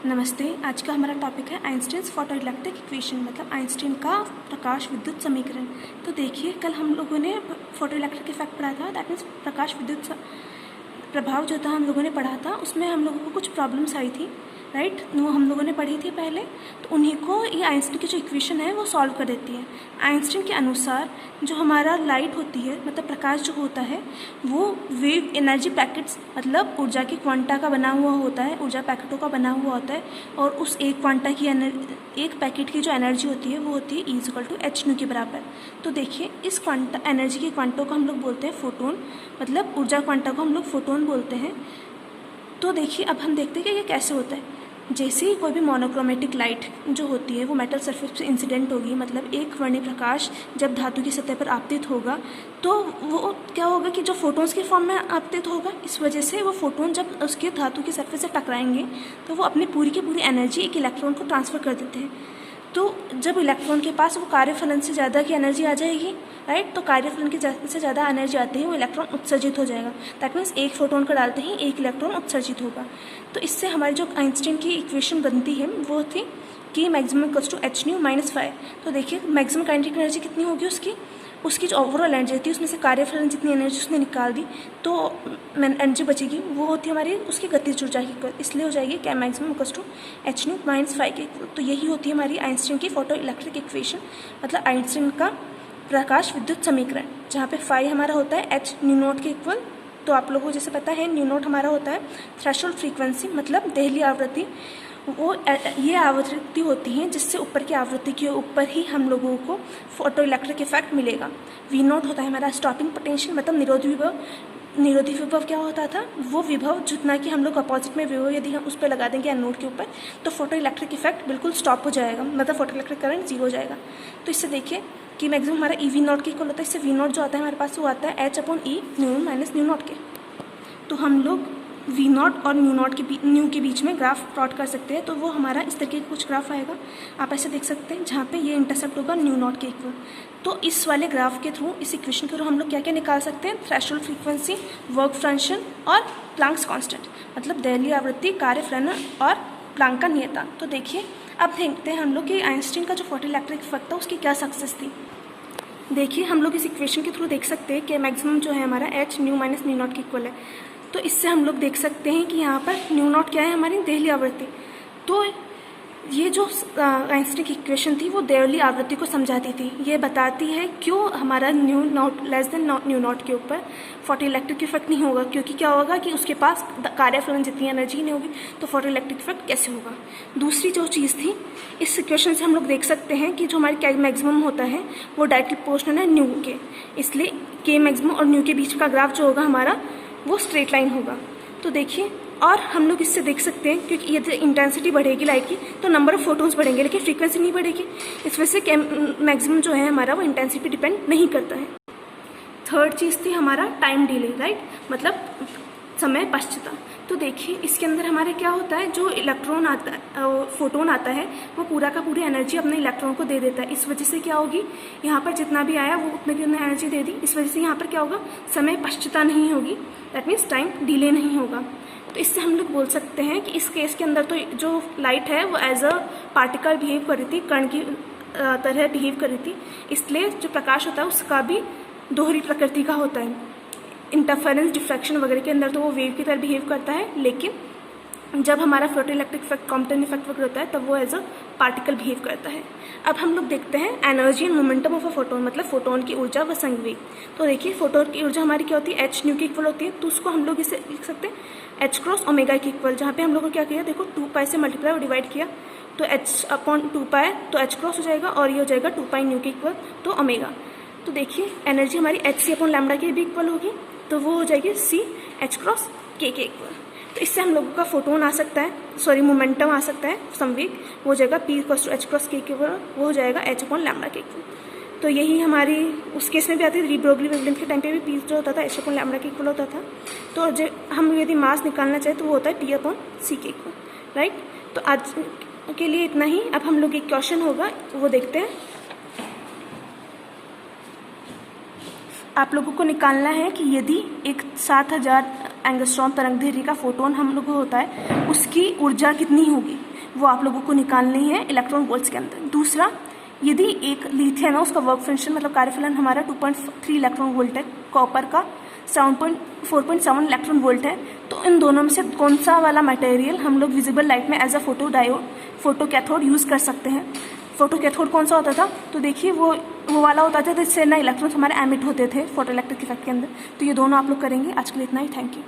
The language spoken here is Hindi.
नमस्ते। आज का हमारा टॉपिक है आइंस्टीन्स फोटो इलेक्ट्रिक इक्वेशन, मतलब आइंस्टीन का प्रकाश विद्युत समीकरण। तो देखिए, कल हम लोगों ने फोटो इलेक्ट्रिक इफेक्ट पढ़ा था, दैट मीन्स प्रकाश विद्युत प्रभाव जो था हम लोगों ने पढ़ा था। उसमें हम लोगों को कुछ प्रॉब्लम्स आई थी, राइट, वो हम लोगों ने पढ़ी थी पहले। तो उन्हीं को ये आइंस्टीन की जो इक्वेशन है वो सॉल्व कर देती है। आइंस्टीन के अनुसार जो हमारा लाइट होती है, मतलब प्रकाश जो होता है, वो वेव एनर्जी पैकेट्स, मतलब ऊर्जा की क्वांटा का बना हुआ होता है, ऊर्जा पैकेटों का बना हुआ होता है। और उस एक क्वांटा की एक पैकेट की जो एनर्जी होती है वो होती है E=hν के बराबर। तो देखिए, इस क्वांटा एनर्जी के क्वांटों को हम लोग बोलते हैं फोटोन, मतलब ऊर्जा क्वांटा को हम लोग फोटोन बोलते हैं। तो देखिए, अब हम देखते हैं कि ये कैसे होता है। जैसे ही कोई भी मोनोक्रोमेटिक लाइट जो होती है वो मेटल सरफेस पे इंसिडेंट होगी, मतलब एक वर्णीय प्रकाश जब धातु की सतह पर आपतित होगा, तो वो क्या होगा कि जो फोटोन्स के फॉर्म में आपतित होगा। इस वजह से वो फोटोन जब उसके धातु की सरफेस से टकराएंगे तो वो अपनी पूरी की पूरी एनर्जी एक इलेक्ट्रॉन को ट्रांसफ़र कर देते हैं। तो जब इलेक्ट्रॉन के पास वो कार्यफलन से ज़्यादा की एनर्जी आ जाएगी, राइट, तो कार्यफलन की से ज़्यादा एनर्जी आते ही वो इलेक्ट्रॉन उत्सर्जित हो जाएगा। दैट मीन्स एक फोटोन को डालते ही एक इलेक्ट्रॉन उत्सर्जित होगा। तो इससे हमारी जो आइंस्टीन की इक्वेशन बनती है वो थी कि maximum equals to hν - phi। तो देखिए, मैक्सिमम काइनेटिक एनर्जी कितनी होगी उसकी जो ओवरऑल एनर्जी थी उसमें से कार्यफलन जितनी एनर्जी उसने निकाल दी, तो एनर्जी बचेगी वो होती है हमारी उसकी गतिज ऊर्जा की इक्वल, इसलिए हो जाएगी क्या maximum equals to hν - phi के इक्वल। तो यही होती है हमारी आइंस्टीन की फोटो इलेक्ट्रिक इक्वेशन, मतलब आइंस्टीन का प्रकाश विद्युत समीकरण, जहाँ पे फाई हमारा होता है hν के इक्वल। तो आप लोगों को जैसे पता है ν0 हमारा होता है थ्रेशोल्ड फ्रीक्वेंसी, मतलब देहली आवृत्ति। वो ये आवृत्ति होती है जिससे ऊपर की आवृत्ति के ऊपर ही हम लोगों को फोटो इलेक्ट्रिक इफेक्ट मिलेगा। V0 होता है हमारा स्टॉपिंग पोटेंशियल, मतलब निरोधी विभव। निरोधी विभव क्या होता था? वो विभव जितना कि हम लोग अपोजिट में विभव यदि हम उस पर लगा देंगे एनोड के ऊपर, तो फोटो इलेक्ट्रिक इफेक्ट बिल्कुल स्टॉप हो जाएगा, मतलब फोटो इलेक्ट्रिक करंट जीरो हो जाएगा। तो इससे देखिए कि मैक्सिमम हमारा EV0 के इक्वल होता है। इससे V0 जो आता है हमारे पास वो आता है h/e ν - ν0 के। तो हम लोग V0 और ν के बीच में ग्राफ प्लॉट कर सकते हैं। तो वो हमारा इस तरीके का कुछ ग्राफ आएगा, आप ऐसे देख सकते हैं, जहाँ पे ये इंटरसेप्ट होगा ν0 के इक्वल। तो इस वाले ग्राफ के थ्रू, इस इक्वेशन के थ्रू हम लोग क्या क्या निकाल सकते हैं? थ्रेशोल्ड फ्रीक्वेंसी, वर्क फंक्शन और प्लांक्स कांस्टेंट, मतलब देहली आवृत्ति, कार्यफलन और प्लांक का नियतांक। तो देखिए, अब देखते हैं हम लोग कि आइंस्टीन का जो फोटो इलेक्ट्रिक इफेक्ट था उसकी क्या सक्सेस थी। देखिए, हम लोग इस इक्वेशन के थ्रू देख सकते हैं कि मैक्सिमम जो है हमारा hν - ν0 के इक्वल है। तो इससे हम लोग देख सकते हैं कि यहाँ पर ν0 क्या है? हमारी देहली आवृत्ति। तो ये जो आइंस्टीन की इक्वेशन थी वो देहली आवृत्ति को समझाती थी। ये बताती है क्यों हमारा ν0 लेस देन ν0 के ऊपर फोटो इलेक्ट्रिक इफेक्ट नहीं होगा, क्योंकि क्या होगा कि उसके पास कार्यफलन जितनी एनर्जी नहीं होगी, तो फोटो इलेक्ट्रिक इफेक्ट कैसे होगा। दूसरी जो चीज़ थी, इस इक्वेशन से हम लोग देख सकते हैं कि जो हमारी मैक्सिमम होता है वो डायरेक्टली प्रोपोर्शनल है ν के, इसलिए K मैक्सिमम और ν के बीच का ग्राफ जो होगा हमारा वो स्ट्रेट लाइन होगा। तो देखिए, और हम लोग इससे देख सकते हैं क्योंकि यदि इंटेंसिटी बढ़ेगी लाइट की तो नंबर ऑफ फोटोन्स बढ़ेंगे, लेकिन फ्रीक्वेंसी नहीं बढ़ेगी। इस वजह से मैक्सिमम जो है हमारा वो इंटेंसिटी पे डिपेंड नहीं करता है। थर्ड चीज़ थी हमारा टाइम डिले, राइट, मतलब समय पश्चता। तो देखिए, इसके अंदर हमारे क्या होता है, जो इलेक्ट्रॉन आता है, फोटोन आता है, वो पूरा का पूरी एनर्जी अपने इलेक्ट्रॉन को दे देता है। इस वजह से क्या होगी, यहाँ पर जितना भी आया वो उतने की उतनी एनर्जी दे दी। इस वजह से यहाँ पर क्या होगा, समय पश्चता नहीं होगी, दैट मीन्स टाइम डिले नहीं होगा। तो इससे हम लोग बोल सकते हैं कि इस केस के अंदर तो जो लाइट है वो एज अ पार्टिकल बिहेव कर रही थी, कण की तरह बिहेव कर रही थी, इसलिए जो प्रकाश होता है उसका भी दोहरी प्रकृति का होता है। इंटरफेरेंस, डिफ्रैक्शन वगैरह के अंदर तो वो वेव की तरह बिहेव करता है, लेकिन जब हमारा photo electric effect, Compton effect वगैरह होता है, तब वो एज अ पार्टिकल बिहेव करता है। अब हम लोग देखते हैं energy and momentum of a photon, मतलब फोटोन की ऊर्जा व संवेग। तो देखिए, फोटोन की ऊर्जा हमारी क्या होती है, hν की इक्वल होती है। तो उसको हम लोग इसे लिख सकते हैं h×ω के इक्वल, जहाँ पे हम लोग को क्या किया, देखो 2π से मल्टीप्लाई और डिवाइड किया, तो h/2π तो h क्रॉस हो जाएगा और ये हो जाएगा 2πν के इक्वल, तो ओमेगा। तो देखिए, एनर्जी हमारी hc/λ के भी इक्वल होगी, तो वो हो जाएगी c/k के इक्वल। तो इससे हम लोगों का फोटोन आ सकता है, सॉरी मोमेंटम आ सकता है, संवेग, वो हो जाएगा p=h×k के इक्वल, वो हो जाएगा h/λ के इक्वल। तो यही हमारी उस केस में भी आती है, री ब्रोगली वेवलेंथ के टाइम पे भी p जो होता था h/λ के इक्वल होता था। तो जो हम यदि मास निकालना चाहें तो वो होता है p/c के इक्वल, राइट। तो आज के लिए इतना ही। अब हम लोग एक क्वेश्चन होगा वो देखते हैं। आप लोगों को निकालना है कि यदि एक 7000 एंगस्ट्रॉम तरंगदैर्घ्य का फोटोन हम लोग को होता है, उसकी ऊर्जा कितनी होगी। वो आप लोगों को निकालनी है इलेक्ट्रॉन वोल्ट्स के अंदर। दूसरा, यदि एक लिथियम है उसका वर्क फंक्शन मतलब कार्यफलन हमारा 2.3 इलेक्ट्रॉन वोल्ट है, कॉपर का 4.7 इलेक्ट्रॉन वोल्ट है, तो इन दोनों में से कौन सा वाला मटेरियल हम लोग विजिबल लाइट में as a photo diode photo cathode use कर सकते हैं। फोटो कैथोड कौन सा होता था, तो देखिए वो वाला होता था जिससे ना इलेक्ट्रॉन्स हमारे एमिट होते थे फोटो इलेक्ट्रिक इफेक्ट के अंदर। तो ये दोनों आप लोग करेंगे। आज के लिए इतना ही, थैंक यू।